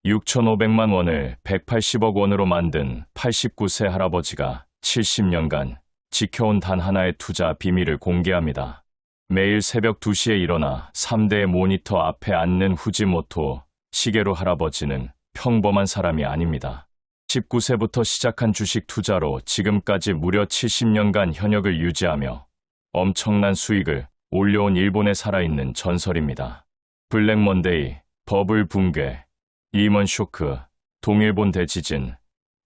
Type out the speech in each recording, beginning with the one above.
6,500만 원을 180억 원으로 만든 89세 할아버지가 70년간 지켜온 단 하나의 투자 비밀을 공개합니다. 매일 새벽 2시에 일어나 3대의 모니터 앞에 앉는 후지모토 시게루 할아버지는 평범한 사람이 아닙니다. 19세부터 시작한 주식 투자로 지금까지 무려 70년간 현역을 유지하며 엄청난 수익을 올려온 일본에 살아있는 전설입니다. 블랙 먼데이, 버블 붕괴, 리먼 쇼크, 동일본 대지진,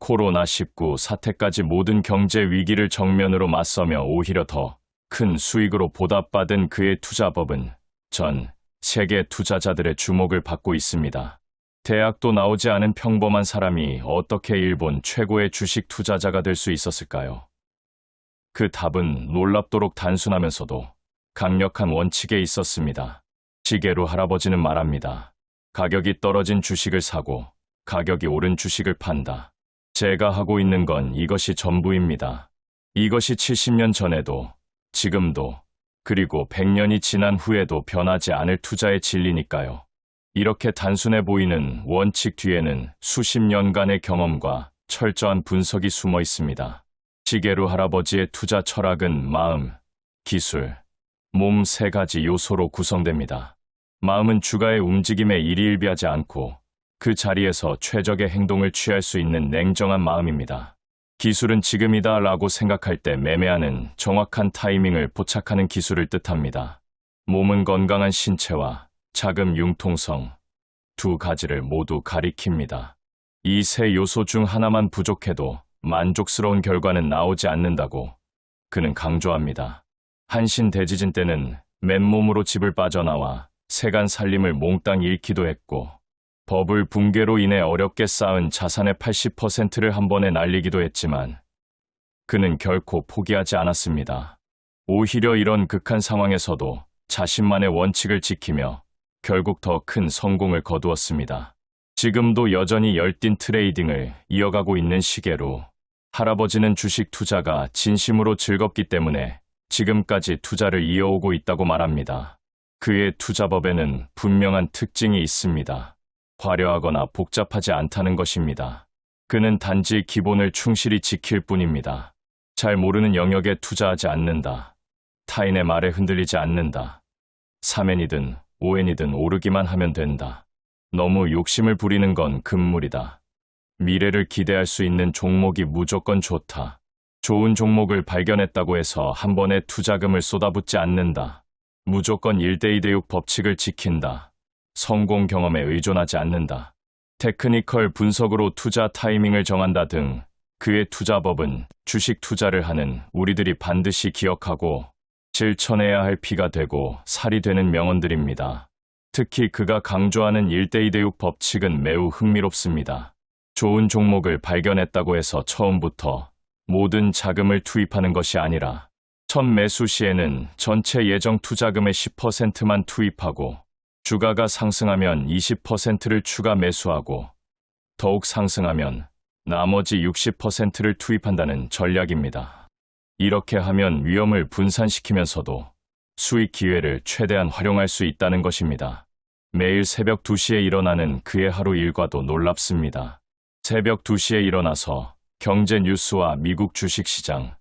코로나19 사태까지 모든 경제 위기를 정면으로 맞서며 오히려 더 큰 수익으로 보답받은 그의 투자법은 전 세계 투자자들의 주목을 받고 있습니다. 대학도 나오지 않은 평범한 사람이 어떻게 일본 최고의 주식 투자자가 될 수 있었을까요? 그 답은 놀랍도록 단순하면서도 강력한 원칙에 있었습니다. 시게루 할아버지는 말합니다. 가격이 떨어진 주식을 사고 가격이 오른 주식을 판다. 제가 하고 있는 건 이것이 전부입니다. 이것이 70년 전에도, 지금도, 그리고 100년이 지난 후에도 변하지 않을 투자의 진리니까요. 이렇게 단순해 보이는 원칙 뒤에는 수십 년간의 경험과 철저한 분석이 숨어 있습니다. 시게루 할아버지의 투자 철학은 마음, 기술, 몸 세 가지 요소로 구성됩니다. 마음은 주가의 움직임에 일희일비하지 않고 그 자리에서 최적의 행동을 취할 수 있는 냉정한 마음입니다. 기술은 지금이다 라고 생각할 때 매매하는 정확한 타이밍을 포착하는 기술을 뜻합니다. 몸은 건강한 신체와 자금 융통성, 두 가지를 모두 가리킵니다. 이 세 요소 중 하나만 부족해도 만족스러운 결과는 나오지 않는다고 그는 강조합니다. 한신 대지진 때는 맨몸으로 집을 빠져나와 세간 살림을 몽땅 잃기도 했고, 버블 붕괴로 인해 어렵게 쌓은 자산의 80%를 한 번에 날리기도 했지만 그는 결코 포기하지 않았습니다. 오히려 이런 극한 상황에서도 자신만의 원칙을 지키며 결국 더 큰 성공을 거두었습니다. 지금도 여전히 열띤 트레이딩을 이어가고 있는 시게루 할아버지는 주식 투자가 진심으로 즐겁기 때문에 지금까지 투자를 이어오고 있다고 말합니다. 그의 투자법에는 분명한 특징이 있습니다. 화려하거나 복잡하지 않다는 것입니다. 그는 단지 기본을 충실히 지킬 뿐입니다. 잘 모르는 영역에 투자하지 않는다. 타인의 말에 흔들리지 않는다. 3엔이든 5엔이든 오르기만 하면 된다. 너무 욕심을 부리는 건 금물이다. 미래를 기대할 수 있는 종목이 무조건 좋다. 좋은 종목을 발견했다고 해서 한 번에 투자금을 쏟아붓지 않는다. 무조건 1대2대6 법칙을 지킨다. 성공 경험에 의존하지 않는다. 테크니컬 분석으로 투자 타이밍을 정한다 등 그의 투자법은 주식 투자를 하는 우리들이 반드시 기억하고 실천해야 할 피가 되고 살이 되는 명언들입니다. 특히 그가 강조하는 1대2대6 법칙은 매우 흥미롭습니다. 좋은 종목을 발견했다고 해서 처음부터 모든 자금을 투입하는 것이 아니라 첫 매수 시에는 전체 예정 투자금의 10%만 투입하고 주가가 상승하면 20%를 추가 매수하고 더욱 상승하면 나머지 60%를 투입한다는 전략입니다. 이렇게 하면 위험을 분산시키면서도 수익 기회를 최대한 활용할 수 있다는 것입니다. 매일 새벽 2시에 일어나는 그의 하루 일과도 놀랍습니다. 새벽 2시에 일어나서 경제 뉴스와 미국 주식시장,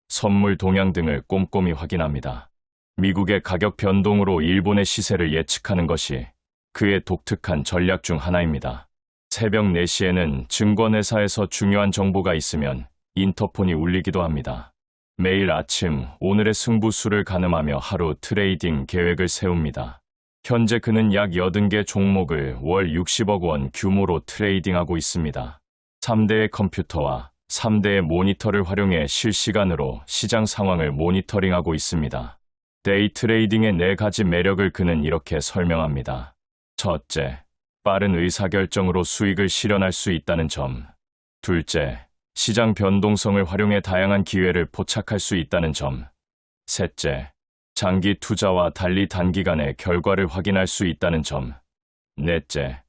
선물 동향 등을 꼼꼼히 확인합니다. 미국의 가격 변동으로 일본의 시세를 예측하는 것이 그의 독특한 전략 중 하나입니다. 새벽 4시에는 증권회사에서 중요한 정보가 있으면 인터폰이 울리기도 합니다. 매일 아침 오늘의 승부수를 가늠하며 하루 트레이딩 계획을 세웁니다. 현재 그는 약 80개 종목을 월 60억 원 규모로 트레이딩하고 있습니다. 3대의 컴퓨터와 3대의 모니터를 활용해 실시간으로 시장 상황을 모니터링하고 있습니다. 데이 트레이딩의 4가지 매력을 그는 이렇게 설명합니다. 첫째, 빠른 의사결정으로 수익을 실현할 수 있다는 점. 둘째, 시장 변동성을 활용해 다양한 기회를 포착할 수 있다는 점. 셋째, 장기 투자와 달리 단기간에 결과를 확인할 수 있다는 점. 넷째,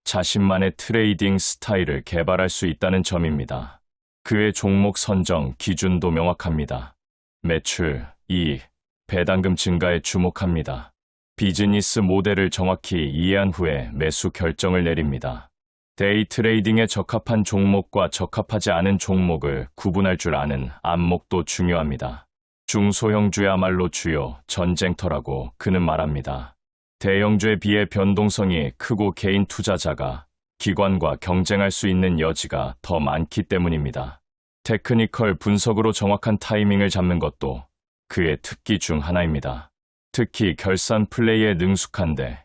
자신만의 트레이딩 스타일을 개발할 수 있다는 점입니다. 그의 종목 선정 기준도 명확합니다. 매출, 이익, 배당금 증가에 주목합니다. 비즈니스 모델을 정확히 이해한 후에 매수 결정을 내립니다. 데이 트레이딩에 적합한 종목과 적합하지 않은 종목을 구분할 줄 아는 안목도 중요합니다. 중소형주야말로 주요 전쟁터라고 그는 말합니다. 대형주에 비해 변동성이 크고 개인 투자자가 기관과 경쟁할 수 있는 여지가 더 많기 때문입니다. 테크니컬 분석으로 정확한 타이밍을 잡는 것도 그의 특기 중 하나입니다. 특히 결산 플레이에 능숙한데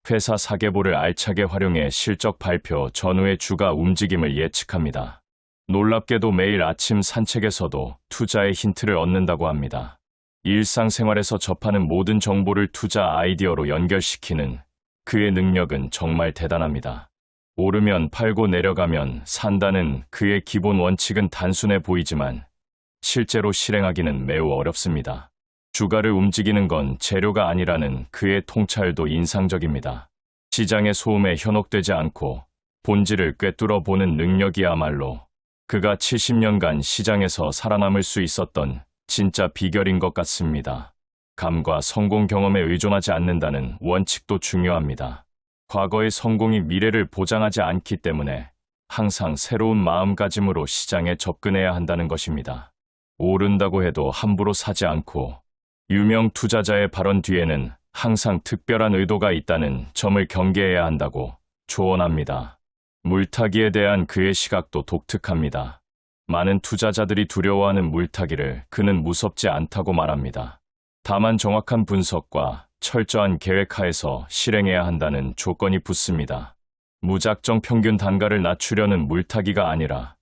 회사 사계보를 알차게 활용해 실적 발표 전후의 주가 움직임을 예측합니다. 놀랍게도 매일 아침 산책에서도 투자의 힌트를 얻는다고 합니다. 일상생활에서 접하는 모든 정보를 투자 아이디어로 연결시키는 그의 능력은 정말 대단합니다. 오르면 팔고 내려가면 산다는 그의 기본 원칙은 단순해 보이지만 실제로 실행하기는 매우 어렵습니다. 주가를 움직이는 건 재료가 아니라는 그의 통찰도 인상적입니다. 시장의 소음에 현혹되지 않고 본질을 꿰뚫어 보는 능력이야말로 그가 70년간 시장에서 살아남을 수 있었던 진짜 비결인 것 같습니다. 감과 성공 경험에 의존하지 않는다는 원칙도 중요합니다. 과거의 성공이 미래를 보장하지 않기 때문에 항상 새로운 마음가짐으로 시장에 접근해야 한다는 것입니다. 오른다고 해도 함부로 사지 않고 유명 투자자의 발언 뒤에는 항상 특별한 의도가 있다는 점을 경계해야 한다고 조언합니다. 물타기에 대한 그의 시각도 독특합니다. 많은 투자자들이 두려워하는 물타기를 그는 무섭지 않다고 말합니다. 다만 정확한 분석과 철저한 계획하에서 실행해야 한다는 조건이 붙습니다. 무작정 평균 단가를 낮추려는 물타기가 아니라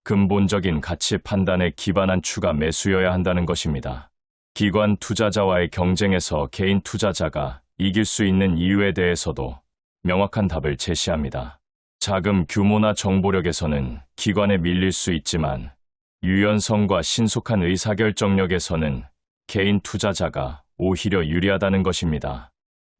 근본적인 가치 판단에 기반한 추가 매수여야 한다는 것입니다. 기관 투자자와의 경쟁에서 개인 투자자가 이길 수 있는 이유에 대해서도 명확한 답을 제시합니다. 자금 규모나 정보력에서는 기관에 밀릴 수 있지만 유연성과 신속한 의사결정력에서는 개인 투자자가 오히려 유리하다는 것입니다.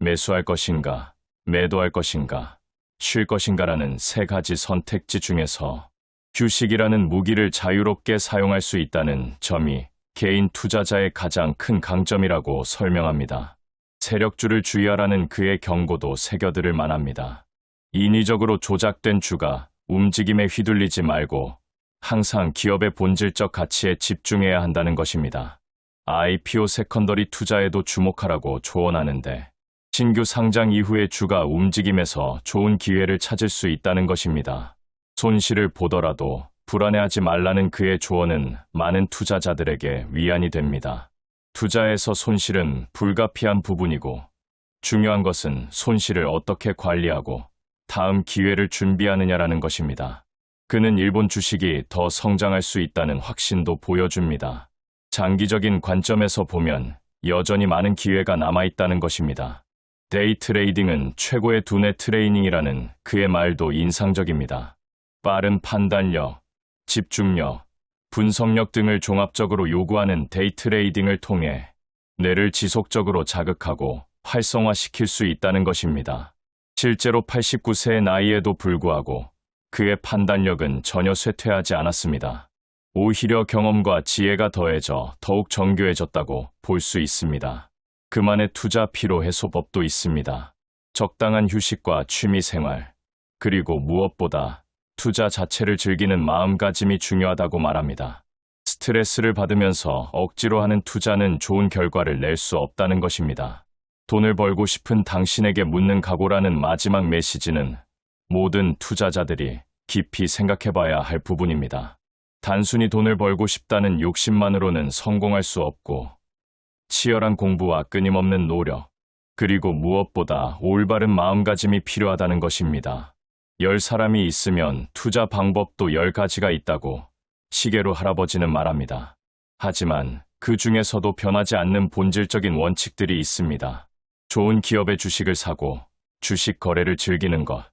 매수할 것인가, 매도할 것인가, 쉴 것인가라는 세 가지 선택지 중에서 휴식이라는 무기를 자유롭게 사용할 수 있다는 점이 개인 투자자의 가장 큰 강점이라고 설명합니다. 세력주를 주의하라는 그의 경고도 새겨들을 만합니다. 인위적으로 조작된 주가 움직임에 휘둘리지 말고 항상 기업의 본질적 가치에 집중해야 한다는 것입니다. IPO 세컨더리 투자에도 주목하라고 조언하는데 신규 상장 이후의 주가 움직임에서 좋은 기회를 찾을 수 있다는 것입니다. 손실을 보더라도 불안해하지 말라는 그의 조언은 많은 투자자들에게 위안이 됩니다. 투자에서 손실은 불가피한 부분이고 중요한 것은 손실을 어떻게 관리하고 다음 기회를 준비하느냐라는 것입니다. 그는 일본 주식이 더 성장할 수 있다는 확신도 보여줍니다. 장기적인 관점에서 보면 여전히 많은 기회가 남아있다는 것입니다. 데이 트레이딩은 최고의 두뇌 트레이닝이라는 그의 말도 인상적입니다. 빠른 판단력, 집중력, 분석력 등을 종합적으로 요구하는 데이 트레이딩을 통해 뇌를 지속적으로 자극하고 활성화시킬 수 있다는 것입니다. 실제로 89세의 나이에도 불구하고 그의 판단력은 전혀 쇠퇴하지 않았습니다. 오히려 경험과 지혜가 더해져 더욱 정교해졌다고 볼 수 있습니다. 그만의 투자 피로 해소법도 있습니다. 적당한 휴식과 취미 생활, 그리고 무엇보다 투자 자체를 즐기는 마음가짐이 중요하다고 말합니다. 스트레스를 받으면서 억지로 하는 투자는 좋은 결과를 낼 수 없다는 것입니다. 돈을 벌고 싶은 당신에게 묻는 각오라는 마지막 메시지는 모든 투자자들이 깊이 생각해봐야 할 부분입니다. 단순히 돈을 벌고 싶다는 욕심만으로는 성공할 수 없고 치열한 공부와 끊임없는 노력, 그리고 무엇보다 올바른 마음가짐이 필요하다는 것입니다. 10사람이 있으면 투자 방법도 10가지가 있다고 시계로 할아버지는 말합니다. 하지만 그 중에서도 변하지 않는 본질적인 원칙들이 있습니다. 좋은 기업의 주식을 사고 주식 거래를 즐기는 것.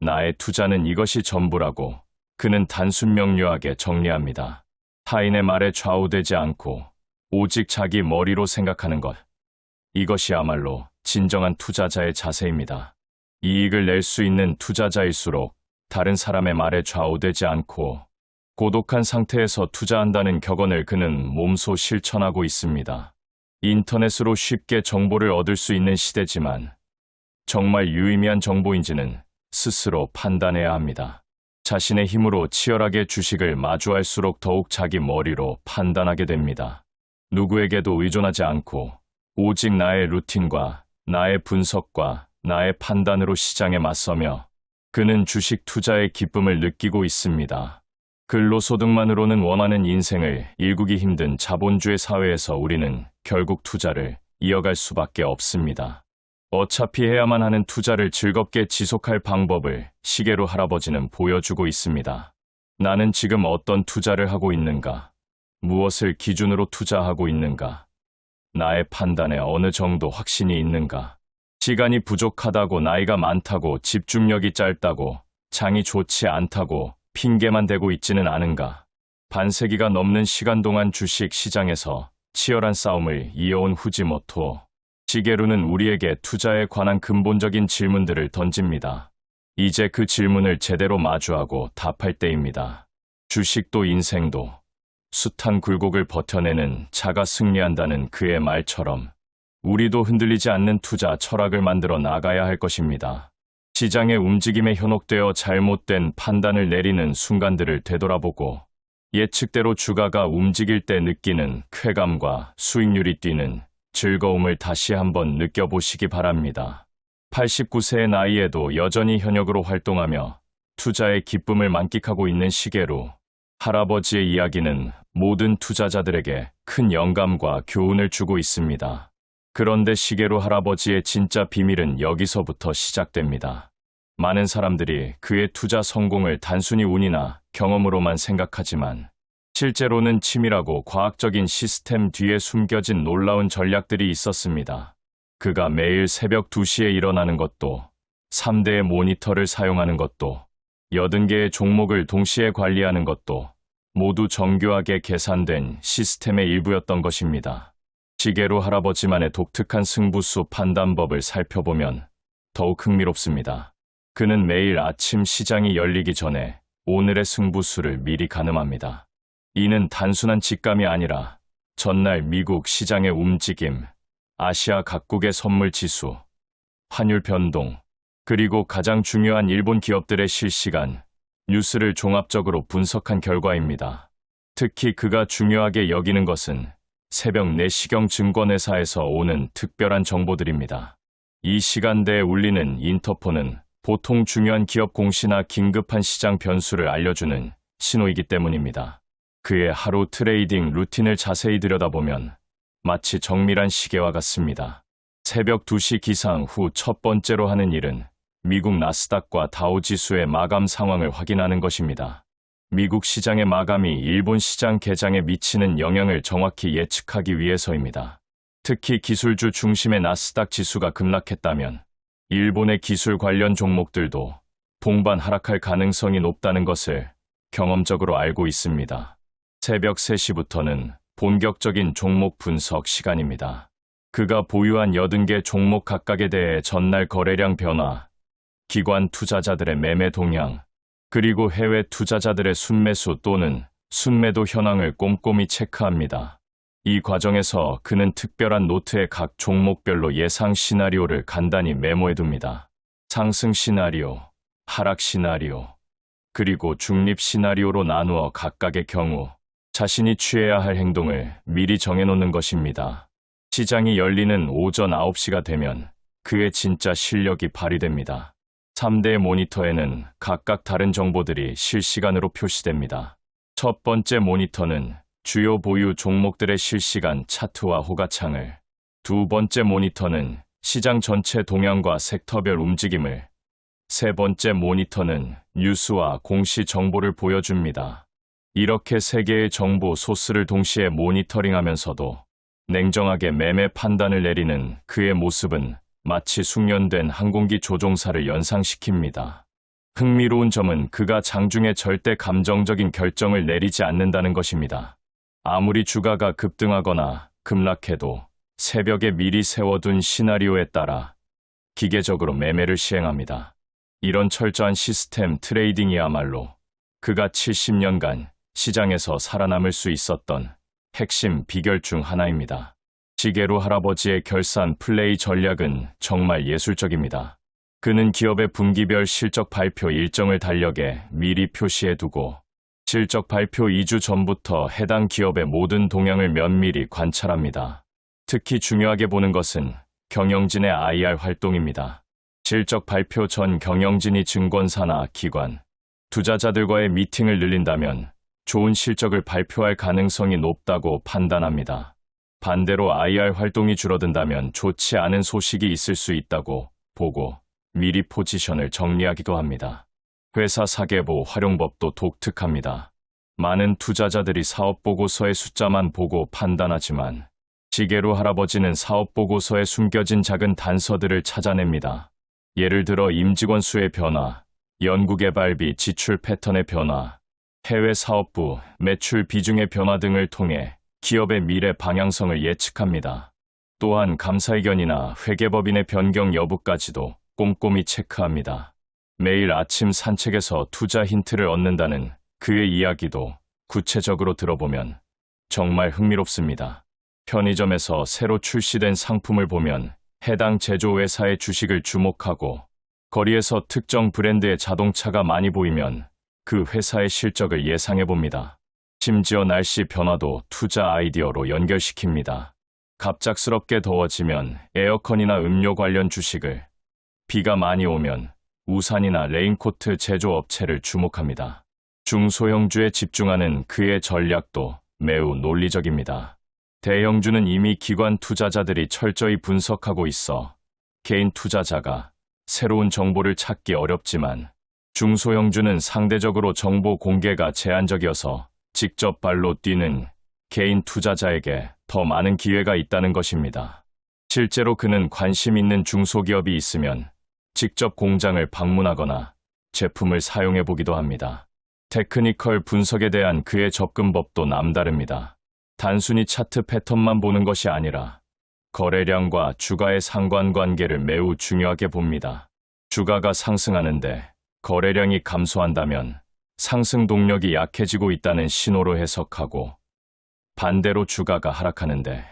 나의 투자는 이것이 전부라고 그는 단순 명료하게 정리합니다. 타인의 말에 좌우되지 않고 오직 자기 머리로 생각하는 것. 이것이야말로 진정한 투자자의 자세입니다. 이익을 낼 수 있는 투자자일수록 다른 사람의 말에 좌우되지 않고 고독한 상태에서 투자한다는 격언을 그는 몸소 실천하고 있습니다. 인터넷으로 쉽게 정보를 얻을 수 있는 시대지만 정말 유의미한 정보인지는 스스로 판단해야 합니다. 자신의 힘으로 치열하게 주식을 마주할수록 더욱 자기 머리로 판단하게 됩니다. 누구에게도 의존하지 않고 오직 나의 루틴과 나의 분석과 나의 판단으로 시장에 맞서며 그는 주식 투자의 기쁨을 느끼고 있습니다. 근로소득만으로는 원하는 인생을 일구기 힘든 자본주의 사회에서 우리는 결국 투자를 이어갈 수밖에 없습니다. 어차피 해야만 하는 투자를 즐겁게 지속할 방법을 시계로 할아버지는 보여주고 있습니다. 나는 지금 어떤 투자를 하고 있는가? 무엇을 기준으로 투자하고 있는가? 나의 판단에 어느 정도 확신이 있는가? 시간이 부족하다고, 나이가 많다고, 집중력이 짧다고, 장이 좋지 않다고 핑계만 대고 있지는 않은가? 반세기가 넘는 시간 동안 주식 시장에서 치열한 싸움을 이어온 후지모토 시게루는 우리에게 투자에 관한 근본적인 질문들을 던집니다. 이제 그 질문을 제대로 마주하고 답할 때입니다. 주식도 인생도 숱한 굴곡을 버텨내는 자가 승리한다는 그의 말처럼 우리도 흔들리지 않는 투자 철학을 만들어 나가야 할 것입니다. 시장의 움직임에 현혹되어 잘못된 판단을 내리는 순간들을 되돌아보고 예측대로 주가가 움직일 때 느끼는 쾌감과 수익률이 뛰는 즐거움을 다시 한번 느껴보시기 바랍니다. 89세의 나이에도 여전히 현역으로 활동하며 투자의 기쁨을 만끽하고 있는 시게루 할아버지의 이야기는 모든 투자자들에게 큰 영감과 교훈을 주고 있습니다. 그런데 시게루 할아버지의 진짜 비밀은 여기서부터 시작됩니다. 많은 사람들이 그의 투자 성공을 단순히 운이나 경험으로만 생각하지만 실제로는 치밀하고 과학적인 시스템 뒤에 숨겨진 놀라운 전략들이 있었습니다. 그가 매일 새벽 2시에 일어나는 것도, 3대의 모니터를 사용하는 것도, 80개의 종목을 동시에 관리하는 것도 모두 정교하게 계산된 시스템의 일부였던 것입니다. 시게루 할아버지만의 독특한 승부수 판단법을 살펴보면 더욱 흥미롭습니다. 그는 매일 아침 시장이 열리기 전에 오늘의 승부수를 미리 가늠합니다. 이는 단순한 직감이 아니라 전날 미국 시장의 움직임, 아시아 각국의 선물 지수, 환율 변동, 그리고 가장 중요한 일본 기업들의 실시간 뉴스를 종합적으로 분석한 결과입니다. 특히 그가 중요하게 여기는 것은 새벽 4시경 증권회사에서 오는 특별한 정보들입니다. 이 시간대에 울리는 인터폰은 보통 중요한 기업 공시나 긴급한 시장 변수를 알려주는 신호이기 때문입니다. 그의 하루 트레이딩 루틴을 자세히 들여다보면 마치 정밀한 시계와 같습니다. 새벽 2시 기상 후 첫 번째로 하는 일은 미국 나스닥과 다우지수의 마감 상황을 확인하는 것입니다. 미국 시장의 마감이 일본 시장 개장에 미치는 영향을 정확히 예측하기 위해서입니다. 특히 기술주 중심의 나스닥 지수가 급락했다면 일본의 기술 관련 종목들도 동반 하락할 가능성이 높다는 것을 경험적으로 알고 있습니다. 새벽 3시부터는 본격적인 종목 분석 시간입니다. 그가 보유한 80개 종목 각각에 대해 전날 거래량 변화, 기관 투자자들의 매매 동향, 그리고 해외 투자자들의 순매수 또는 순매도 현황을 꼼꼼히 체크합니다. 이 과정에서 그는 특별한 노트에 각 종목별로 예상 시나리오를 간단히 메모해둡니다. 상승 시나리오, 하락 시나리오, 그리고 중립 시나리오로 나누어 각각의 경우 자신이 취해야 할 행동을 미리 정해놓는 것입니다. 시장이 열리는 오전 9시가 되면 그의 진짜 실력이 발휘됩니다. 3대 모니터에는 각각 다른 정보들이 실시간으로 표시됩니다. 첫 번째 모니터는 주요 보유 종목들의 실시간 차트와 호가창을, 두 번째 모니터는 시장 전체 동향과 섹터별 움직임을, 세 번째 모니터는 뉴스와 공시 정보를 보여줍니다. 이렇게 세 개의 정보 소스를 동시에 모니터링하면서도 냉정하게 매매 판단을 내리는 그의 모습은 마치 숙련된 항공기 조종사를 연상시킵니다. 흥미로운 점은 그가 장중에 절대 감정적인 결정을 내리지 않는다는 것입니다. 아무리 주가가 급등하거나 급락해도 새벽에 미리 세워둔 시나리오에 따라 기계적으로 매매를 시행합니다. 이런 철저한 시스템 트레이딩이야말로 그가 70년간 시장에서 살아남을 수 있었던 핵심 비결 중 하나입니다. 시게루 할아버지의 결산 플레이 전략은 정말 예술적입니다. 그는 기업의 분기별 실적 발표 일정을 달력에 미리 표시해두고 실적 발표 2주 전부터 해당 기업의 모든 동향을 면밀히 관찰합니다. 특히 중요하게 보는 것은 경영진의 IR 활동입니다. 실적 발표 전 경영진이 증권사나 기관, 투자자들과의 미팅을 늘린다면 좋은 실적을 발표할 가능성이 높다고 판단합니다. 반대로 IR 활동이 줄어든다면 좋지 않은 소식이 있을 수 있다고 보고 미리 포지션을 정리하기도 합니다. 회사 사계보 활용법도 독특합니다. 많은 투자자들이 사업보고서의 숫자만 보고 판단하지만 지게로 할아버지는 사업보고서에 숨겨진 작은 단서들을 찾아냅니다. 예를 들어 임직원 수의 변화, 연구개발비 지출 패턴의 변화, 해외 사업부 매출 비중의 변화 등을 통해 기업의 미래 방향성을 예측합니다. 또한 감사의견이나 회계법인의 변경 여부까지도 꼼꼼히 체크합니다. 매일 아침 산책에서 투자 힌트를 얻는다는 그의 이야기도 구체적으로 들어보면 정말 흥미롭습니다. 편의점에서 새로 출시된 상품을 보면 해당 제조회사의 주식을 주목하고 거리에서 특정 브랜드의 자동차가 많이 보이면 그 회사의 실적을 예상해봅니다. 심지어 날씨 변화도 투자 아이디어로 연결시킵니다. 갑작스럽게 더워지면 에어컨이나 음료 관련 주식을, 비가 많이 오면 우산이나 레인코트 제조업체를 주목합니다. 중소형주에 집중하는 그의 전략도 매우 논리적입니다. 대형주는 이미 기관 투자자들이 철저히 분석하고 있어 개인 투자자가 새로운 정보를 찾기 어렵지만 중소형주는 상대적으로 정보 공개가 제한적이어서 직접 발로 뛰는 개인 투자자에게 더 많은 기회가 있다는 것입니다. 실제로 그는 관심 있는 중소기업이 있으면 직접 공장을 방문하거나 제품을 사용해 보기도 합니다. 테크니컬 분석에 대한 그의 접근법도 남다릅니다. 단순히 차트 패턴만 보는 것이 아니라 거래량과 주가의 상관관계를 매우 중요하게 봅니다. 주가가 상승하는데 거래량이 감소한다면 상승 동력이 약해지고 있다는 신호로 해석하고, 반대로 주가가 하락하는데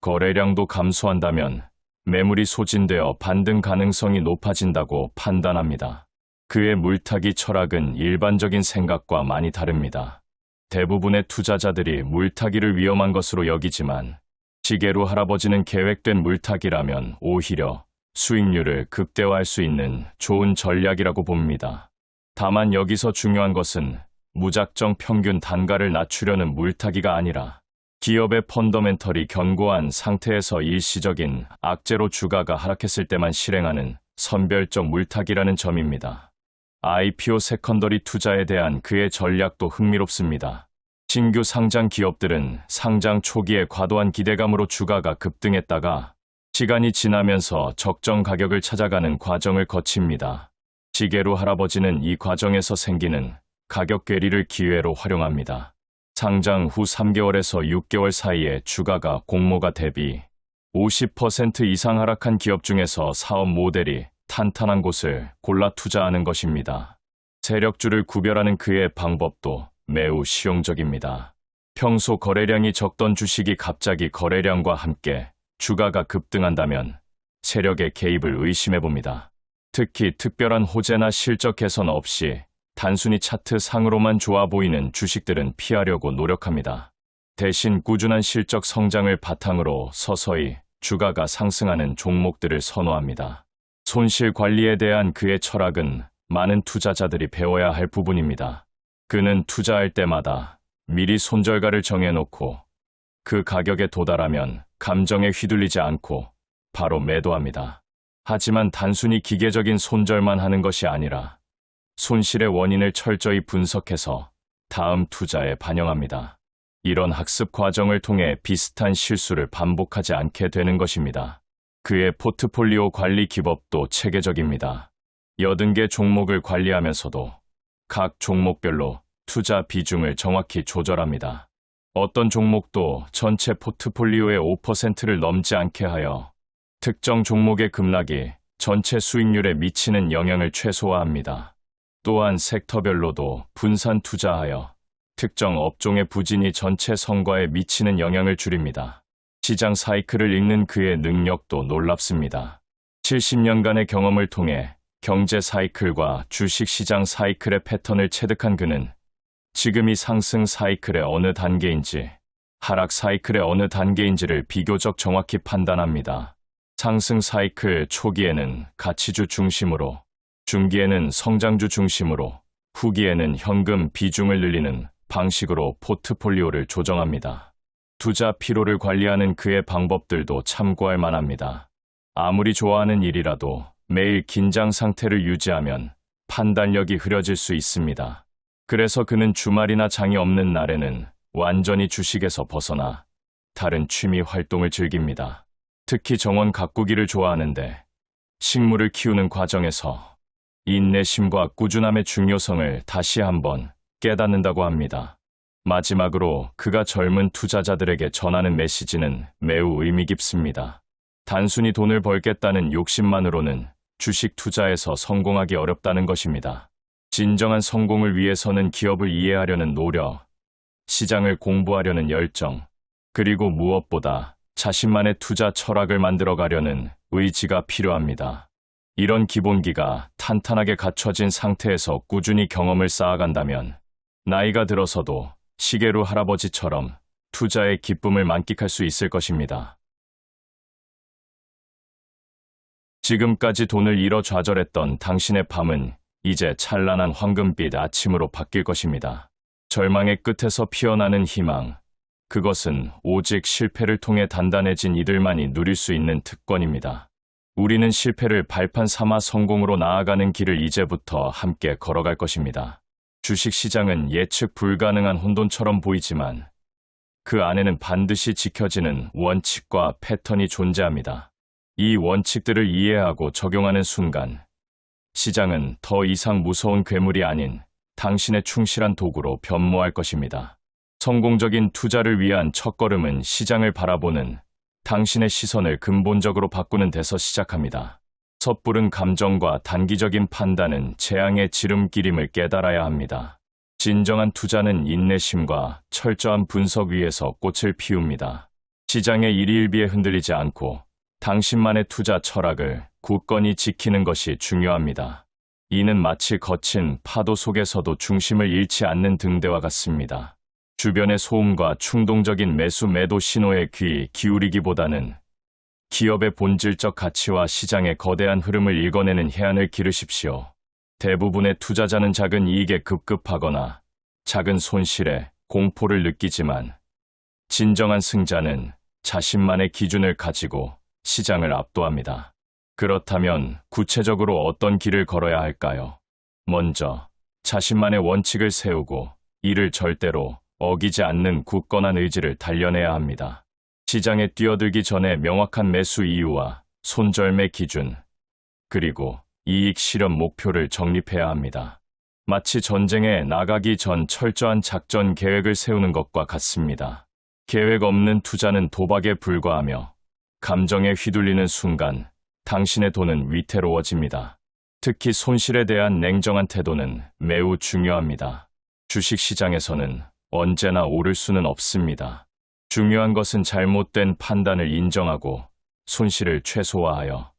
거래량도 감소한다면 매물이 소진되어 반등 가능성이 높아진다고 판단합니다. 그의 물타기 철학은 일반적인 생각과 많이 다릅니다. 대부분의 투자자들이 물타기를 위험한 것으로 여기지만 지게로 할아버지는 계획된 물타기라면 오히려 수익률을 극대화할 수 있는 좋은 전략이라고 봅니다. 다만 여기서 중요한 것은 무작정 평균 단가를 낮추려는 물타기가 아니라 기업의 펀더멘털이 견고한 상태에서 일시적인 악재로 주가가 하락했을 때만 실행하는 선별적 물타기라는 점입니다. IPO 세컨더리 투자에 대한 그의 전략도 흥미롭습니다. 신규 상장 기업들은 상장 초기에 과도한 기대감으로 주가가 급등했다가 시간이 지나면서 적정 가격을 찾아가는 과정을 거칩니다. 지게로 할아버지는 이 과정에서 생기는 가격 괴리를 기회로 활용합니다. 상장 후 3개월에서 6개월 사이에 주가가 공모가 대비 50% 이상 하락한 기업 중에서 사업 모델이 탄탄한 곳을 골라 투자하는 것입니다. 세력주를 구별하는 그의 방법도 매우 실용적입니다. 평소 거래량이 적던 주식이 갑자기 거래량과 함께 주가가 급등한다면 세력의 개입을 의심해봅니다. 특히 특별한 호재나 실적 개선 없이 단순히 차트 상으로만 좋아 보이는 주식들은 피하려고 노력합니다. 대신 꾸준한 실적 성장을 바탕으로 서서히 주가가 상승하는 종목들을 선호합니다. 손실 관리에 대한 그의 철학은 많은 투자자들이 배워야 할 부분입니다. 그는 투자할 때마다 미리 손절가를 정해놓고 그 가격에 도달하면 감정에 휘둘리지 않고 바로 매도합니다. 하지만 단순히 기계적인 손절만 하는 것이 아니라 손실의 원인을 철저히 분석해서 다음 투자에 반영합니다. 이런 학습 과정을 통해 비슷한 실수를 반복하지 않게 되는 것입니다. 그의 포트폴리오 관리 기법도 체계적입니다. 80개 종목을 관리하면서도 각 종목별로 투자 비중을 정확히 조절합니다. 어떤 종목도 전체 포트폴리오의 5%를 넘지 않게 하여 특정 종목의 급락이 전체 수익률에 미치는 영향을 최소화합니다. 또한 섹터별로도 분산 투자하여 특정 업종의 부진이 전체 성과에 미치는 영향을 줄입니다. 시장 사이클을 읽는 그의 능력도 놀랍습니다. 70년간의 경험을 통해 경제 사이클과 주식 시장 사이클의 패턴을 체득한 그는 지금이 상승 사이클의 어느 단계인지, 하락 사이클의 어느 단계인지를 비교적 정확히 판단합니다. 상승 사이클 초기에는 가치주 중심으로, 중기에는 성장주 중심으로, 후기에는 현금 비중을 늘리는 방식으로 포트폴리오를 조정합니다. 투자 피로를 관리하는 그의 방법들도 참고할 만합니다. 아무리 좋아하는 일이라도 매일 긴장 상태를 유지하면 판단력이 흐려질 수 있습니다. 그래서 그는 주말이나 장이 없는 날에는 완전히 주식에서 벗어나 다른 취미 활동을 즐깁니다. 특히 정원 가꾸기를 좋아하는데 식물을 키우는 과정에서 인내심과 꾸준함의 중요성을 다시 한번 깨닫는다고 합니다. 마지막으로 그가 젊은 투자자들에게 전하는 메시지는 매우 의미 깊습니다. 단순히 돈을 벌겠다는 욕심만으로는 주식 투자에서 성공하기 어렵다는 것입니다. 진정한 성공을 위해서는 기업을 이해하려는 노력, 시장을 공부하려는 열정, 그리고 무엇보다 자신만의 투자 철학을 만들어가려는 의지가 필요합니다. 이런 기본기가 탄탄하게 갖춰진 상태에서 꾸준히 경험을 쌓아간다면 나이가 들어서도 시계로 할아버지처럼 투자의 기쁨을 만끽할 수 있을 것입니다. 지금까지 돈을 잃어 좌절했던 당신의 밤은 이제 찬란한 황금빛 아침으로 바뀔 것입니다. 절망의 끝에서 피어나는 희망, 그것은 오직 실패를 통해 단단해진 이들만이 누릴 수 있는 특권입니다. 우리는 실패를 발판 삼아 성공으로 나아가는 길을 이제부터 함께 걸어갈 것입니다. 주식시장은 예측 불가능한 혼돈처럼 보이지만 그 안에는 반드시 지켜지는 원칙과 패턴이 존재합니다. 이 원칙들을 이해하고 적용하는 순간 시장은 더 이상 무서운 괴물이 아닌 당신의 충실한 도구로 변모할 것입니다. 성공적인 투자를 위한 첫걸음은 시장을 바라보는 당신의 시선을 근본적으로 바꾸는 데서 시작합니다. 섣부른 감정과 단기적인 판단은 재앙의 지름길임을 깨달아야 합니다. 진정한 투자는 인내심과 철저한 분석 위에서 꽃을 피웁니다. 시장의 일희일비에 흔들리지 않고 당신만의 투자 철학을 굳건히 지키는 것이 중요합니다. 이는 마치 거친 파도 속에서도 중심을 잃지 않는 등대와 같습니다. 주변의 소음과 충동적인 매수 매도 신호에 귀 기울이기보다는 기업의 본질적 가치와 시장의 거대한 흐름을 읽어내는 해안을 기르십시오. 대부분의 투자자는 작은 이익에 급급하거나 작은 손실에 공포를 느끼지만 진정한 승자는 자신만의 기준을 가지고 시장을 압도합니다. 그렇다면 구체적으로 어떤 길을 걸어야 할까요? 먼저 자신만의 원칙을 세우고 이를 절대로 어기지 않는 굳건한 의지를 단련해야 합니다. 시장에 뛰어들기 전에 명확한 매수 이유와 손절매 기준, 그리고 이익 실현 목표를 정립해야 합니다. 마치 전쟁에 나가기 전 철저한 작전 계획을 세우는 것과 같습니다. 계획 없는 투자는 도박에 불과하며 감정에 휘둘리는 순간 당신의 돈은 위태로워집니다. 특히 손실에 대한 냉정한 태도는 매우 중요합니다. 주식시장에서는 언제나 오를 수는 없습니다. 중요한 것은 잘못된 판단을 인정하고 손실을 최소화하여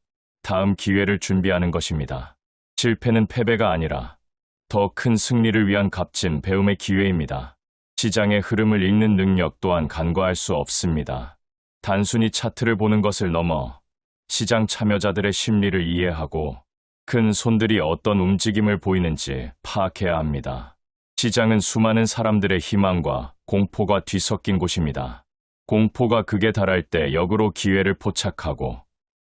다음 기회를 준비하는 것입니다. 실패는 패배가 아니라 더 큰 승리를 위한 값진 배움의 기회입니다. 시장의 흐름을 읽는 능력 또한 간과할 수 없습니다. 단순히 차트를 보는 것을 넘어 시장 참여자들의 심리를 이해하고 큰 손들이 어떤 움직임을 보이는지 파악해야 합니다. 시장은 수많은 사람들의 희망과 공포가 뒤섞인 곳입니다. 공포가 극에 달할 때 역으로 기회를 포착하고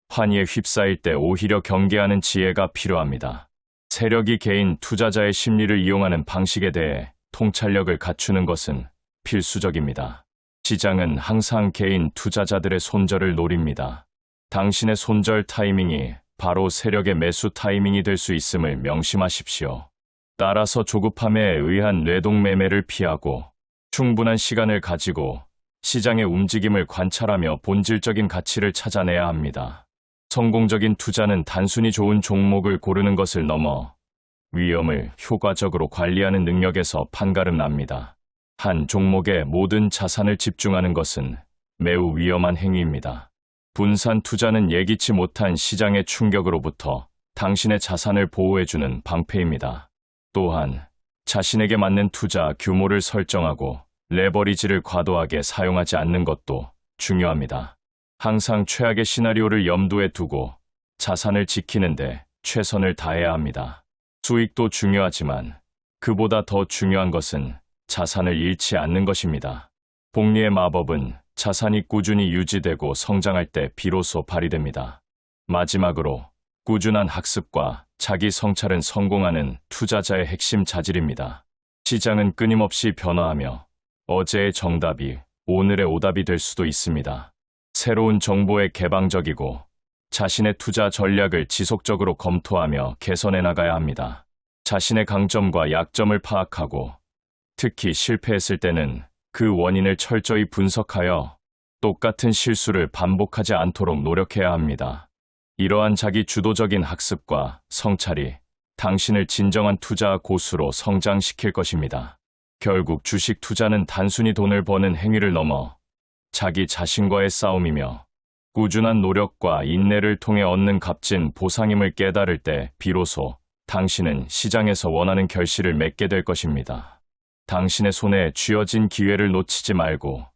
환희에 휩싸일 때 오히려 경계하는 지혜가 필요합니다. 세력이 개인 투자자의 심리를 이용하는 방식에 대해 통찰력을 갖추는 것은 필수적입니다. 시장은 항상 개인 투자자들의 손절을 노립니다. 당신의 손절 타이밍이 바로 세력의 매수 타이밍이 될 수 있음을 명심하십시오. 따라서 조급함에 의한 뇌동매매를 피하고 충분한 시간을 가지고 시장의 움직임을 관찰하며 본질적인 가치를 찾아내야 합니다. 성공적인 투자는 단순히 좋은 종목을 고르는 것을 넘어 위험을 효과적으로 관리하는 능력에서 판가름 납니다. 한 종목에 모든 자산을 집중하는 것은 매우 위험한 행위입니다. 분산 투자는 예기치 못한 시장의 충격으로부터 당신의 자산을 보호해주는 방패입니다. 또한 자신에게 맞는 투자 규모를 설정하고 레버리지를 과도하게 사용하지 않는 것도 중요합니다. 항상 최악의 시나리오를 염두에 두고 자산을 지키는데 최선을 다해야 합니다. 수익도 중요하지만 그보다 더 중요한 것은 자산을 잃지 않는 것입니다. 복리의 마법은 자산이 꾸준히 유지되고 성장할 때 비로소 발휘됩니다. 마지막으로 꾸준한 학습과 자기 성찰은 성공하는 투자자의 핵심 자질입니다. 시장은 끊임없이 변화하며 어제의 정답이 오늘의 오답이 될 수도 있습니다. 새로운 정보에 개방적이고 자신의 투자 전략을 지속적으로 검토하며 개선해 나가야 합니다. 자신의 강점과 약점을 파악하고 특히 실패했을 때는 그 원인을 철저히 분석하여 똑같은 실수를 반복하지 않도록 노력해야 합니다. 이러한 자기 주도적인 학습과 성찰이 당신을 진정한 투자 고수로 성장시킬 것입니다. 결국 주식 투자는 단순히 돈을 버는 행위를 넘어 자기 자신과의 싸움이며 꾸준한 노력과 인내를 통해 얻는 값진 보상임을 깨달을 때 비로소 당신은 시장에서 원하는 결실을 맺게 될 것입니다. 당신의 손에 쥐어진 기회를 놓치지 말고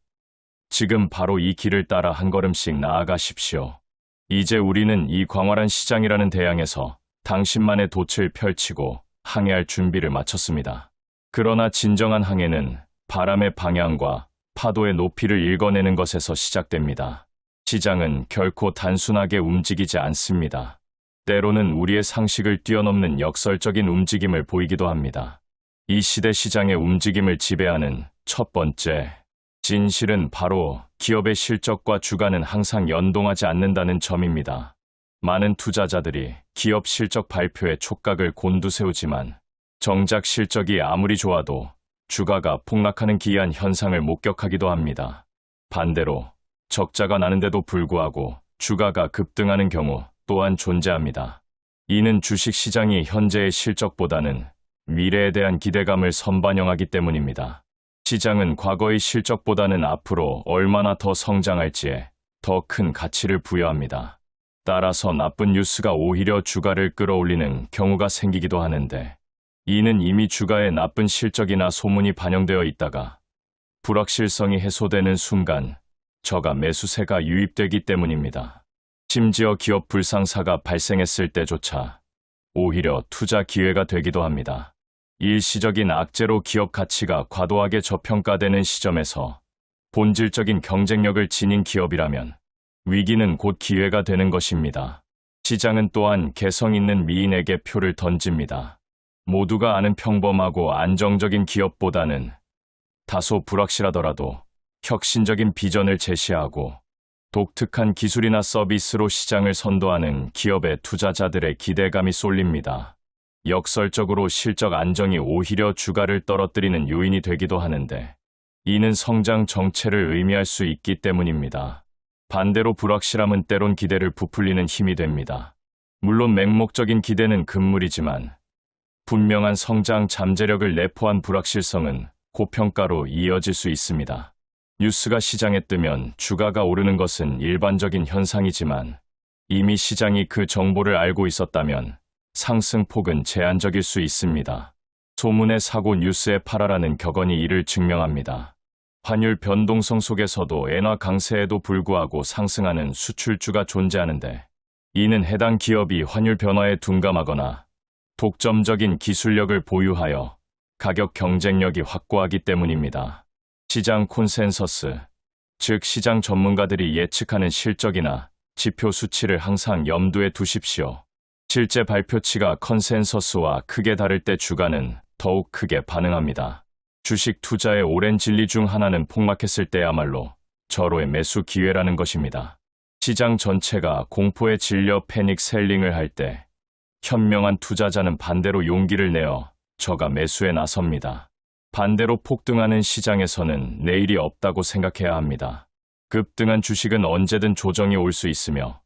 지금 바로 이 길을 따라 한 걸음씩 나아가십시오. 이제 우리는 이 광활한 시장이라는 대양에서 당신만의 돛을 펼치고 항해할 준비를 마쳤습니다. 그러나 진정한 항해는 바람의 방향과 파도의 높이를 읽어내는 것에서 시작됩니다. 시장은 결코 단순하게 움직이지 않습니다. 때로는 우리의 상식을 뛰어넘는 역설적인 움직임을 보이기도 합니다. 이 시대 시장의 움직임을 지배하는 첫 번째 진실은 바로 기업의 실적과 주가는 항상 연동하지 않는다는 점입니다. 많은 투자자들이 기업 실적 발표에 촉각을 곤두세우지만 정작 실적이 아무리 좋아도 주가가 폭락하는 기이한 현상을 목격하기도 합니다. 반대로 적자가 나는데도 불구하고 주가가 급등하는 경우 또한 존재합니다. 이는 주식시장이 현재의 실적보다는 미래에 대한 기대감을 선반영하기 때문입니다. 시장은 과거의 실적보다는 앞으로 얼마나 더 성장할지에 더 큰 가치를 부여합니다. 따라서 나쁜 뉴스가 오히려 주가를 끌어올리는 경우가 생기기도 하는데 이는 이미 주가에 나쁜 실적이나 소문이 반영되어 있다가 불확실성이 해소되는 순간 저가 매수세가 유입되기 때문입니다. 심지어 기업 불상사가 발생했을 때조차 오히려 투자 기회가 되기도 합니다. 일시적인 악재로 기업 가치가 과도하게 저평가되는 시점에서 본질적인 경쟁력을 지닌 기업이라면 위기는 곧 기회가 되는 것입니다. 시장은 또한 개성 있는 미인에게 표를 던집니다. 모두가 아는 평범하고 안정적인 기업보다는 다소 불확실하더라도 혁신적인 비전을 제시하고 독특한 기술이나 서비스로 시장을 선도하는 기업의 투자자들의 기대감이 쏠립니다. 역설적으로 실적 안정이 오히려 주가를 떨어뜨리는 요인이 되기도 하는데 이는 성장 정체를 의미할 수 있기 때문입니다. 반대로 불확실함은 때론 기대를 부풀리는 힘이 됩니다. 물론 맹목적인 기대는 금물이지만 분명한 성장 잠재력을 내포한 불확실성은 고평가로 이어질 수 있습니다. 뉴스가 시장에 뜨면 주가가 오르는 것은 일반적인 현상이지만 이미 시장이 그 정보를 알고 있었다면 상승폭은 제한적일 수 있습니다. 소문의 사고 뉴스에 팔아라는 격언이 이를 증명합니다. 환율 변동성 속에서도 엔화 강세에도 불구하고 상승하는 수출주가 존재하는데 이는 해당 기업이 환율 변화에 둔감하거나 독점적인 기술력을 보유하여 가격 경쟁력이 확고하기 때문입니다. 시장 콘센서스, 즉 시장 전문가들이 예측하는 실적이나 지표 수치를 항상 염두에 두십시오. 실제 발표치가 컨센서스와 크게 다를 때 주가는 더욱 크게 반응합니다. 주식 투자의 오랜 진리 중 하나는 폭락했을 때야말로 절호의 매수 기회라는 것입니다. 시장 전체가 공포에 질려 패닉 셀링을 할 때 현명한 투자자는 반대로 용기를 내어 저가 매수에 나섭니다. 반대로 폭등하는 시장에서는 내일이 없다고 생각해야 합니다. 급등한 주식은 언제든 조정이 올 수 있으며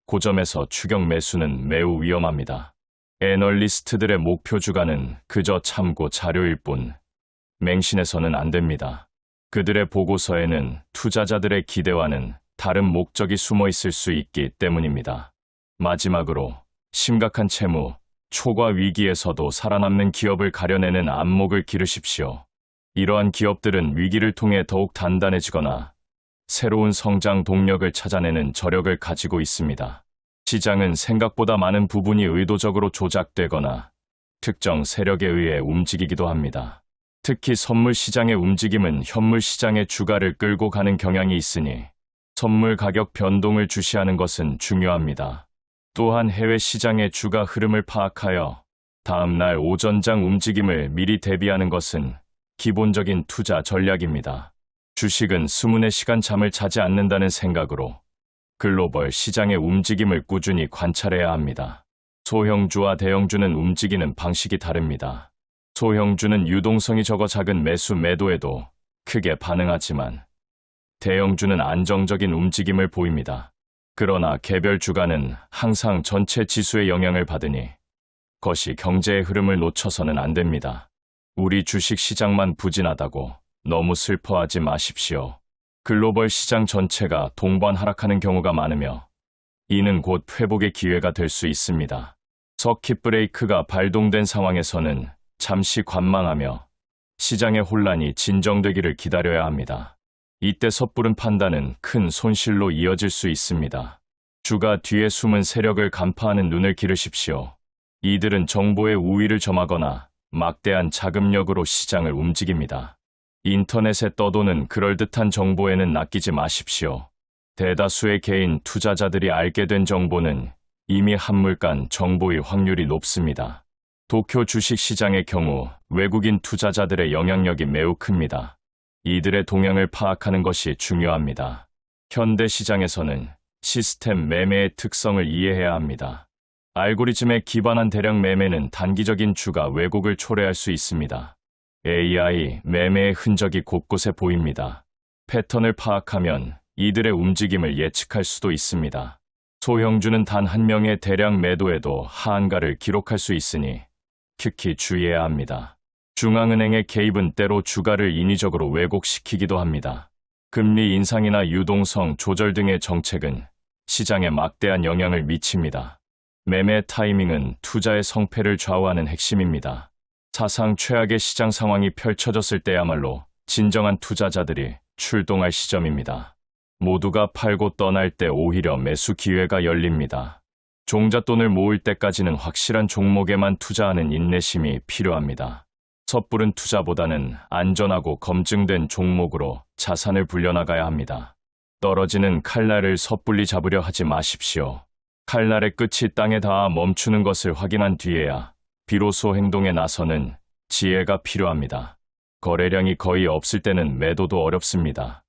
고점에서 추격 매수는 매우 위험합니다. 애널리스트들의 목표 주가는 그저 참고 자료일 뿐 맹신해서는 안 됩니다. 그들의 보고서에는 투자자들의 기대와는 다른 목적이 숨어 있을 수 있기 때문입니다. 마지막으로 심각한 채무, 초과 위기에서도 살아남는 기업을 가려내는 안목을 기르십시오. 이러한 기업들은 위기를 통해 더욱 단단해지거나 새로운 성장 동력을 찾아내는 저력을 가지고 있습니다. 시장은 생각보다 많은 부분이 의도적으로 조작되거나 특정 세력에 의해 움직이기도 합니다. 특히 선물 시장의 움직임은 현물 시장의 주가를 끌고 가는 경향이 있으니 선물 가격 변동을 주시하는 것은 중요합니다. 또한 해외 시장의 주가 흐름을 파악하여 다음 날 오전장 움직임을 미리 대비하는 것은 기본적인 투자 전략입니다. 주식은 수문의 시간 잠을 자지 않는다는 생각으로 글로벌 시장의 움직임을 꾸준히 관찰해야 합니다. 소형주와 대형주는 움직이는 방식이 다릅니다. 소형주는 유동성이 적어 작은 매수 매도에도 크게 반응하지만 대형주는 안정적인 움직임을 보입니다. 그러나 개별 주가는 항상 전체 지수의 영향을 받으니 그것이 경제의 흐름을 놓쳐서는 안 됩니다. 우리 주식 시장만 부진하다고 너무 슬퍼하지 마십시오. 글로벌 시장 전체가 동반 하락하는 경우가 많으며 이는 곧 회복의 기회가 될 수 있습니다. 서킷 브레이크가 발동된 상황에서는 잠시 관망하며 시장의 혼란이 진정되기를 기다려야 합니다. 이때 섣부른 판단은 큰 손실로 이어질 수 있습니다. 주가 뒤에 숨은 세력을 간파하는 눈을 기르십시오. 이들은 정보의 우위를 점하거나 막대한 자금력으로 시장을 움직입니다. 인터넷에 떠도는 그럴듯한 정보에는 낚이지 마십시오. 대다수의 개인 투자자들이 알게 된 정보는 이미 한물간 정보일 확률이 높습니다. 도쿄 주식시장의 경우 외국인 투자자들의 영향력이 매우 큽니다. 이들의 동향을 파악하는 것이 중요합니다. 현대 시장에서는 시스템 매매의 특성을 이해해야 합니다. 알고리즘에 기반한 대량 매매는 단기적인 주가 왜곡을 초래할 수 있습니다. AI 매매의 흔적이 곳곳에 보입니다. 패턴을 파악하면 이들의 움직임을 예측할 수도 있습니다. 소형주는 단 한 명의 대량 매도에도 하한가를 기록할 수 있으니 특히 주의해야 합니다. 중앙은행의 개입은 때로 주가를 인위적으로 왜곡시키기도 합니다. 금리 인상이나 유동성 조절 등의 정책은 시장에 막대한 영향을 미칩니다. 매매 타이밍은 투자의 성패를 좌우하는 핵심입니다. 사상 최악의 시장 상황이 펼쳐졌을 때야말로 진정한 투자자들이 출동할 시점입니다. 모두가 팔고 떠날 때 오히려 매수 기회가 열립니다. 종잣돈을 모을 때까지는 확실한 종목에만 투자하는 인내심이 필요합니다. 섣부른 투자보다는 안전하고 검증된 종목으로 자산을 불려나가야 합니다. 떨어지는 칼날을 섣불리 잡으려 하지 마십시오. 칼날의 끝이 땅에 닿아 멈추는 것을 확인한 뒤에야 비로소 행동에 나서는 지혜가 필요합니다. 거래량이 거의 없을 때는 매도도 어렵습니다.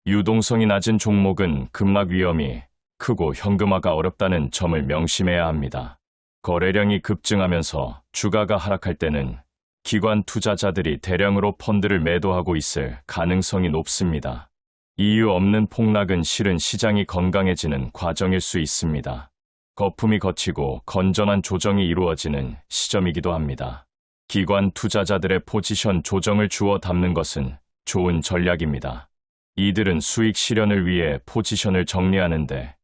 유동성이 낮은 종목은 급락 위험이 크고 현금화가 어렵다는 점을 명심해야 합니다. 거래량이 급증하면서 주가가 하락할 때는 기관 투자자들이 대량으로 펀드를 매도하고 있을 가능성이 높습니다. 이유 없는 폭락은 실은 시장이 건강해지는 과정일 수 있습니다. 거품이 걷히고 건전한 조정이 이루어지는 시점이기도 합니다. 기관 투자자들의 포지션 조정을 주워 담는 것은 좋은 전략입니다. 이들은 수익 실현을 위해 포지션을 정리하는데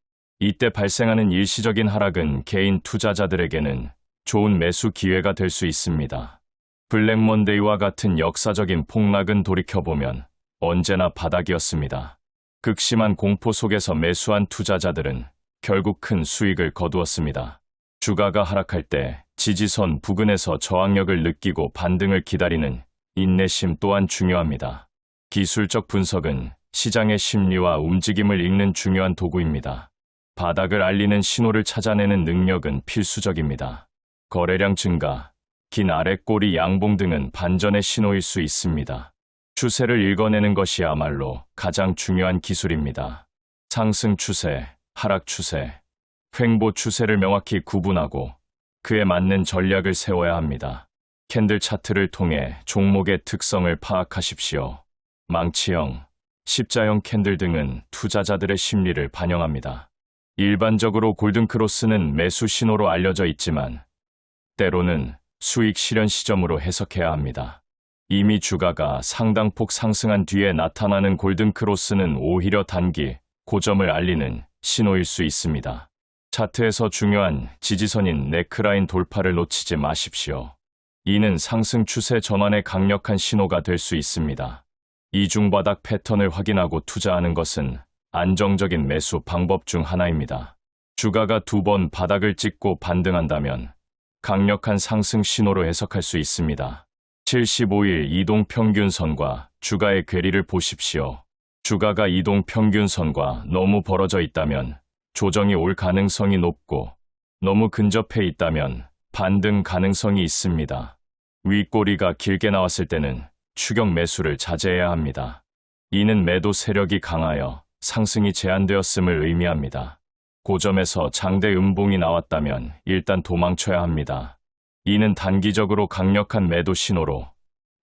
이때 발생하는 일시적인 하락은 개인 투자자들에게는 좋은 매수 기회가 될 수 있습니다. 블랙먼데이와 같은 역사적인 폭락은 돌이켜보면 언제나 바닥이었습니다. 극심한 공포 속에서 매수한 투자자들은 결국 큰 수익을 거두었습니다. 주가가 하락할 때 지지선 부근에서 저항력을 느끼고 반등을 기다리는 인내심 또한 중요합니다. 기술적 분석은 시장의 심리와 움직임을 읽는 중요한 도구입니다. 바닥을 알리는 신호를 찾아내는 능력은 필수적입니다. 거래량 증가, 긴 아랫꼬리 양봉 등은 반전의 신호일 수 있습니다. 추세를 읽어내는 것이야말로 가장 중요한 기술입니다. 상승 추세, 하락 추세, 횡보 추세를 명확히 구분하고 그에 맞는 전략을 세워야 합니다. 캔들 차트를 통해 종목의 특성을 파악하십시오. 망치형, 십자형 캔들 등은 투자자들의 심리를 반영합니다. 일반적으로 골든크로스는 매수 신호로 알려져 있지만 때로는 수익 실현 시점으로 해석해야 합니다. 이미 주가가 상당폭 상승한 뒤에 나타나는 골든크로스는 오히려 단기 고점을 알리는 신호일 수 있습니다. 차트에서 중요한 지지선인 네크라인 돌파를 놓치지 마십시오. 이는 상승 추세 전환의 강력한 신호가 될 수 있습니다. 이중바닥 패턴을 확인하고 투자하는 것은 안정적인 매수 방법 중 하나입니다. 주가가 2번 바닥을 찍고 반등한다면 강력한 상승 신호로 해석할 수 있습니다. 75일 이동평균선과 주가의 괴리를 보십시오. 주가가 이동평균선과 너무 벌어져 있다면 조정이 올 가능성이 높고 너무 근접해 있다면 반등 가능성이 있습니다. 윗꼬리가 길게 나왔을 때는 추격 매수를 자제해야 합니다. 이는 매도 세력이 강하여 상승이 제한되었음을 의미합니다. 고점에서 장대 음봉이 나왔다면 일단 도망쳐야 합니다. 이는 단기적으로 강력한 매도 신호로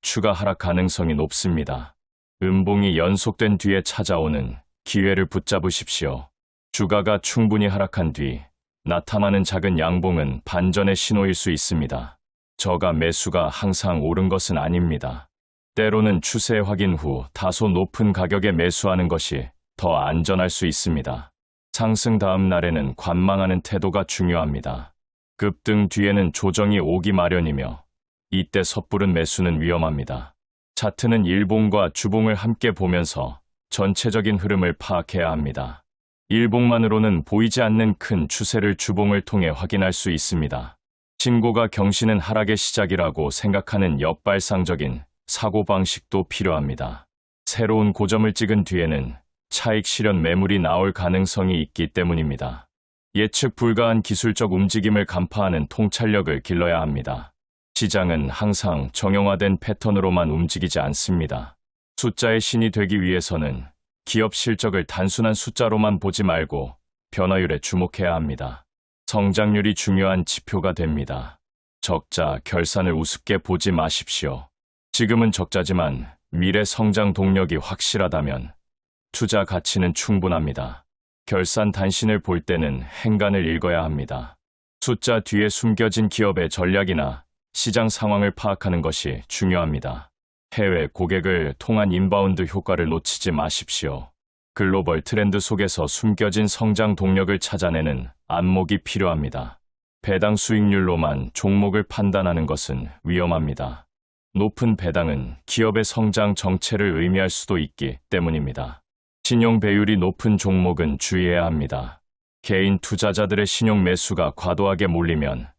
추가 하락 가능성이 높습니다. 음봉이 연속된 뒤에 찾아오는 기회를 붙잡으십시오. 주가가 충분히 하락한 뒤 나타나는 작은 양봉은 반전의 신호일 수 있습니다. 저가 매수가 항상 옳은 것은 아닙니다. 때로는 추세 확인 후 다소 높은 가격에 매수하는 것이 더 안전할 수 있습니다. 상승 다음 날에는 관망하는 태도가 중요합니다. 급등 뒤에는 조정이 오기 마련이며 이때 섣부른 매수는 위험합니다. 차트는 일봉과 주봉을 함께 보면서 전체적인 흐름을 파악해야 합니다. 일봉만으로는 보이지 않는 큰 추세를 주봉을 통해 확인할 수 있습니다. 신고가 경신은 하락의 시작이라고 생각하는 역발상적인 사고방식도 필요합니다. 새로운 고점을 찍은 뒤에는 차익 실현 매물이 나올 가능성이 있기 때문입니다. 예측 불가한 기술적 움직임을 간파하는 통찰력을 길러야 합니다. 시장은 항상 정형화된 패턴으로만 움직이지 않습니다. 숫자의 신이 되기 위해서는 기업 실적을 단순한 숫자로만 보지 말고 변화율에 주목해야 합니다. 성장률이 중요한 지표가 됩니다. 적자, 결산을 우습게 보지 마십시오. 지금은 적자지만 미래 성장 동력이 확실하다면 투자 가치는 충분합니다. 결산 단신을 볼 때는 행간을 읽어야 합니다. 숫자 뒤에 숨겨진 기업의 전략이나 시장 상황을 파악하는 것이 중요합니다. 해외 고객을 통한 인바운드 효과를 놓치지 마십시오. 글로벌 트렌드 속에서 숨겨진 성장 동력을 찾아내는 안목이 필요합니다. 배당 수익률로만 종목을 판단하는 것은 위험합니다. 높은 배당은 기업의 성장 정체를 의미할 수도 있기 때문입니다. 신용 배율이 높은 종목은 주의해야 합니다. 개인 투자자들의 신용 매수가 과도하게 몰리면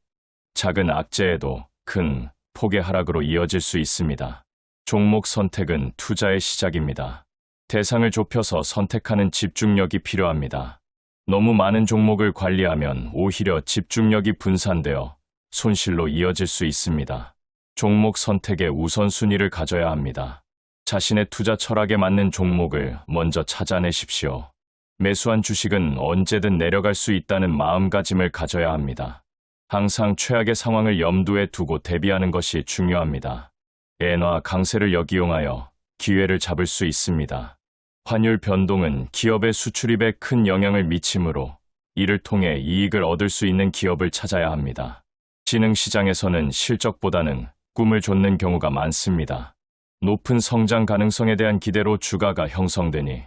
작은 악재에도 큰 폭의 하락으로 이어질 수 있습니다. 종목 선택은 투자의 시작입니다. 대상을 좁혀서 선택하는 집중력이 필요합니다. 너무 많은 종목을 관리하면 오히려 집중력이 분산되어 손실로 이어질 수 있습니다. 종목 선택의 우선순위를 가져야 합니다. 자신의 투자 철학에 맞는 종목을 먼저 찾아내십시오. 매수한 주식은 언제든 내려갈 수 있다는 마음가짐을 가져야 합니다. 항상 최악의 상황을 염두에 두고 대비하는 것이 중요합니다. 엔화 강세를 역이용하여 기회를 잡을 수 있습니다. 환율 변동은 기업의 수출입에 큰 영향을 미치므로 이를 통해 이익을 얻을 수 있는 기업을 찾아야 합니다. 신흥시장에서는 실적보다는 꿈을 좇는 경우가 많습니다. 높은 성장 가능성에 대한 기대로 주가가 형성되니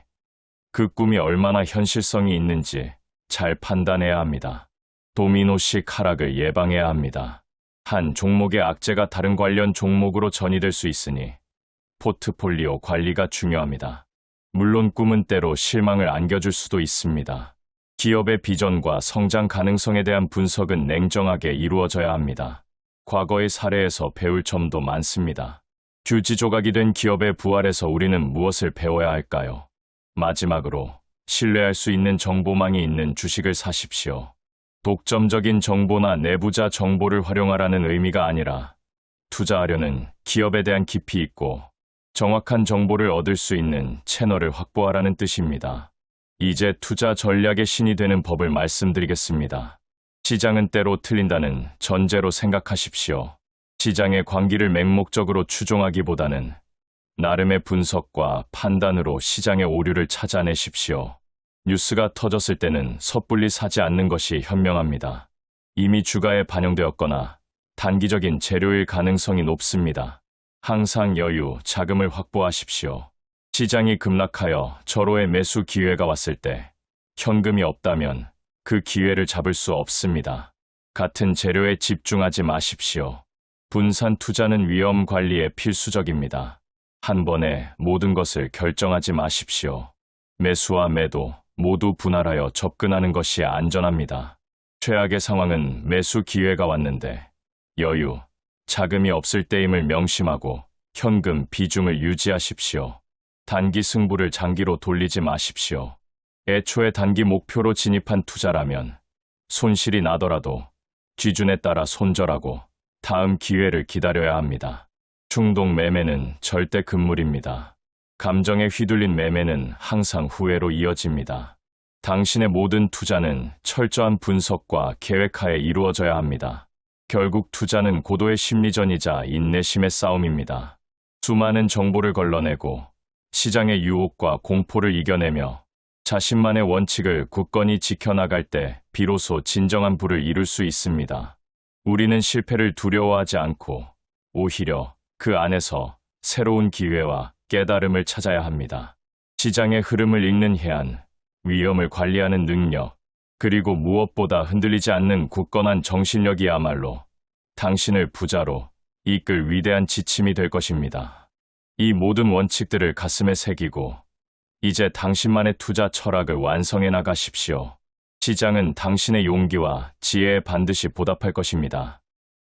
그 꿈이 얼마나 현실성이 있는지 잘 판단해야 합니다. 도미노식 하락을 예방해야 합니다. 한 종목의 악재가 다른 관련 종목으로 전이될 수 있으니 포트폴리오 관리가 중요합니다. 물론 꿈은 때로 실망을 안겨줄 수도 있습니다. 기업의 비전과 성장 가능성에 대한 분석은 냉정하게 이루어져야 합니다. 과거의 사례에서 배울 점도 많습니다. 규지 조각이 된 기업의 부활에서 우리는 무엇을 배워야 할까요? 마지막으로 신뢰할 수 있는 정보망이 있는 주식을 사십시오. 독점적인 정보나 내부자 정보를 활용하라는 의미가 아니라 투자하려는 기업에 대한 깊이 있고 정확한 정보를 얻을 수 있는 채널을 확보하라는 뜻입니다. 이제 투자 전략의 신이 되는 법을 말씀드리겠습니다. 시장은 때로 틀린다는 전제로 생각하십시오. 시장의 광기를 맹목적으로 추종하기보다는 나름의 분석과 판단으로 시장의 오류를 찾아내십시오. 뉴스가 터졌을 때는 섣불리 사지 않는 것이 현명합니다. 이미 주가에 반영되었거나 단기적인 재료일 가능성이 높습니다. 항상 여유, 자금을 확보하십시오. 시장이 급락하여 절호의 매수 기회가 왔을 때 현금이 없다면 그 기회를 잡을 수 없습니다. 같은 재료에 집중하지 마십시오. 분산 투자는 위험 관리에 필수적입니다. 한 번에 모든 것을 결정하지 마십시오. 매수와 매도 모두 분할하여 접근하는 것이 안전합니다. 최악의 상황은 매수 기회가 왔는데 여유, 자금이 없을 때임을 명심하고 현금 비중을 유지하십시오. 단기 승부를 장기로 돌리지 마십시오. 애초에 단기 목표로 진입한 투자라면 손실이 나더라도 기준에 따라 손절하고 다음 기회를 기다려야 합니다. 충동 매매는 절대 금물입니다. 감정에 휘둘린 매매는 항상 후회로 이어집니다. 당신의 모든 투자는 철저한 분석과 계획하에 이루어져야 합니다. 결국 투자는 고도의 심리전이자 인내심의 싸움입니다. 수많은 정보를 걸러내고 시장의 유혹과 공포를 이겨내며 자신만의 원칙을 굳건히 지켜나갈 때 비로소 진정한 부를 이룰 수 있습니다. 우리는 실패를 두려워하지 않고 오히려 그 안에서 새로운 기회와 깨달음을 찾아야 합니다. 시장의 흐름을 읽는 해안, 위험을 관리하는 능력, 그리고 무엇보다 흔들리지 않는 굳건한 정신력이야말로 당신을 부자로 이끌 위대한 지침이 될 것입니다. 이 모든 원칙들을 가슴에 새기고 이제 당신만의 투자 철학을 완성해 나가십시오. 시장은 당신의 용기와 지혜에 반드시 보답할 것입니다.